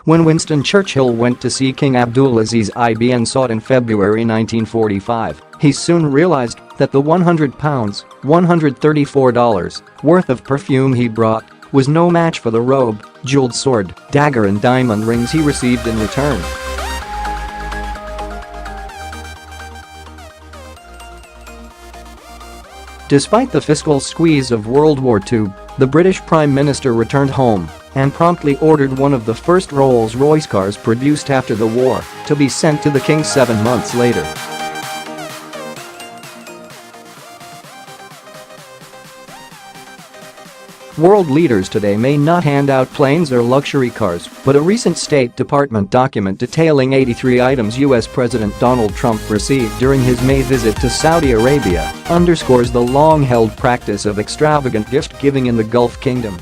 When Winston Churchill went to see King Abdul Aziz ibn Saud in February 1945, he soon realized that the £100, $134 worth of perfume he brought was no match for the robe, jeweled sword, dagger and diamond rings he received in return. Despite the fiscal squeeze of World War II, the British Prime Minister returned home and promptly ordered one of the first Rolls-Royce cars produced after the war to be sent to the king 7 months later. World leaders today may not hand out planes or luxury cars, but a recent State Department document detailing 83 items U.S. President Donald Trump received during his May visit to Saudi Arabia underscores the long-held practice of extravagant gift-giving in the Gulf Kingdom.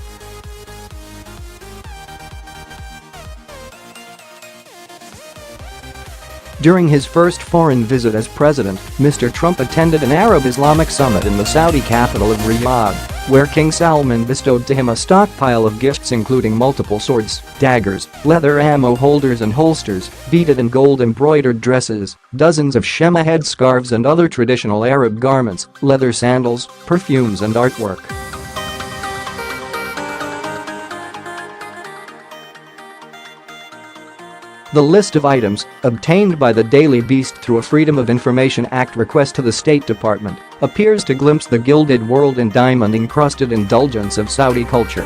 During his first foreign visit as president, Mr. Trump attended an Arab Islamic Summit in the Saudi capital of Riyadh, where King Salman bestowed to him a stockpile of gifts including multiple swords, daggers, leather ammo holders and holsters, beaded and gold-embroidered dresses, dozens of shema headscarves and other traditional Arab garments, leather sandals, perfumes and artwork. The list of items, obtained by the Daily Beast through a Freedom of Information Act request to the State Department, appears to glimpse the gilded world and diamond-encrusted indulgence of Saudi culture.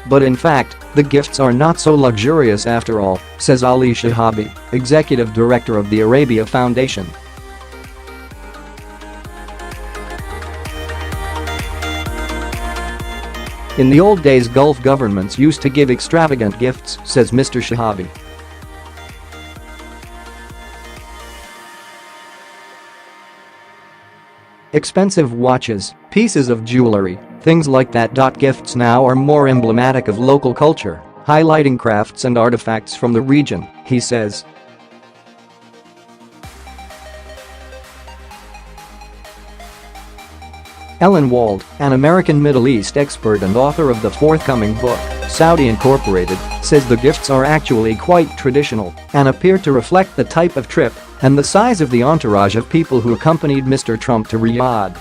But in fact, the gifts are not so luxurious after all, says Ali Shihabi, executive director of the Arabia Foundation. In the old days, Gulf governments used to give extravagant gifts, says Mr Shihabi. Expensive watches, pieces of jewelry, things like that. Gifts now are more emblematic of local culture, highlighting crafts and artifacts from the region, he says. Ellen Wald, an American Middle East expert and author of the forthcoming book, Saudi Incorporated, says the gifts are actually quite traditional and appear to reflect the type of trip and the size of the entourage of people who accompanied Mr. Trump to Riyadh.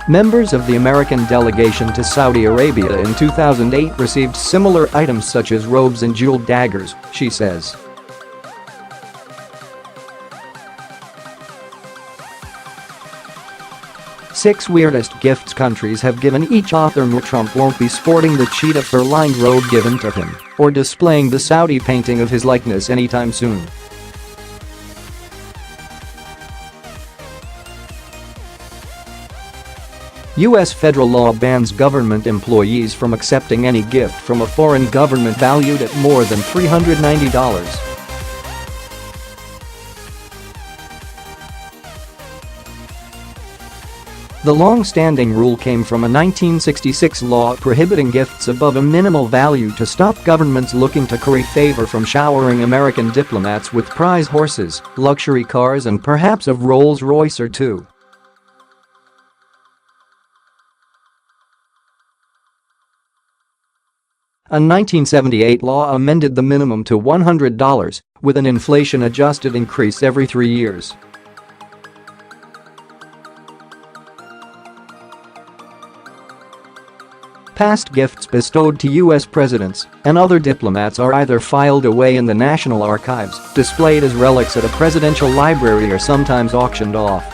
Members of the American delegation to Saudi Arabia in 2008 received similar items such as robes and jeweled daggers, she says. Six weirdest gifts countries have given each author. Trump won't be sporting the cheetah fur-lined robe given to him or displaying the Saudi painting of his likeness anytime soon. U.S. federal law bans government employees from accepting any gift from a foreign government valued at more than $390. The long-standing rule came from a 1966 law prohibiting gifts above a minimal value to stop governments looking to curry favor from showering American diplomats with prize horses, luxury cars and perhaps a Rolls-Royce or two. A 1978 law amended the minimum to $100, with an inflation-adjusted increase every 3 years. Past gifts bestowed to U.S. presidents and other diplomats are either filed away in the National Archives, displayed as relics at a presidential library or sometimes auctioned off.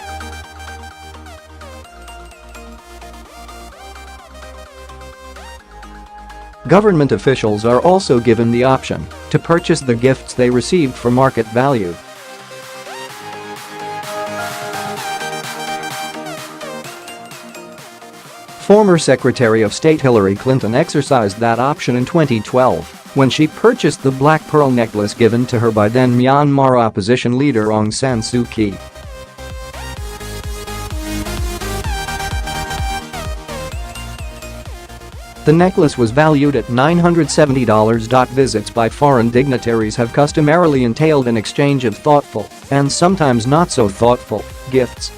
Government officials are also given the option to purchase the gifts they received for market value. Former Secretary of State Hillary Clinton exercised that option in 2012 when she purchased the black pearl necklace given to her by then Myanmar opposition leader Aung San Suu Kyi. The necklace was valued at $970. Visits by foreign dignitaries have customarily entailed an exchange of thoughtful, and sometimes not so thoughtful, gifts.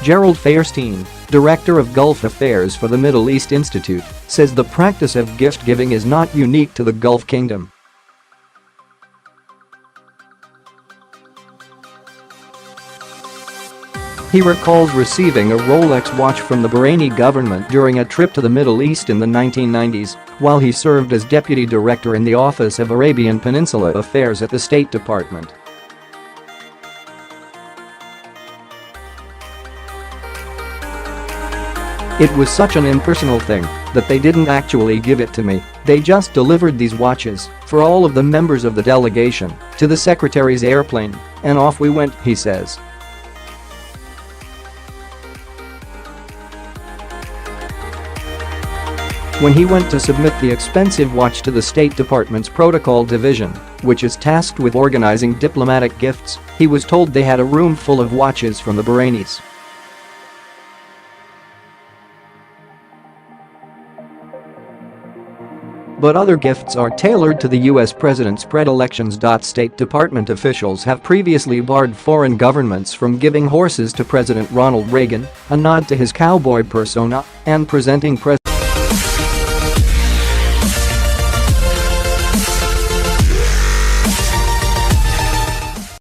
Gerald Fairstein, director of Gulf Affairs for the Middle East Institute, says the practice of gift-giving is not unique to the Gulf Kingdom. He recalls receiving a Rolex watch from the Bahraini government during a trip to the Middle East in the 1990s, while he served as deputy director in the Office of Arabian Peninsula Affairs at the State Department. It was such an impersonal thing that they didn't actually give it to me, they just delivered these watches, for all of the members of the delegation, to the secretary's airplane, and off we went, he says. When he went to submit the expensive watch to the State Department's Protocol Division, which is tasked with organizing diplomatic gifts, he was told they had a room full of watches from the Bahrainis. But other gifts are tailored to the U.S. president's predilections. State Department officials have previously barred foreign governments from giving horses to President Ronald Reagan, a nod to his cowboy persona, and presenting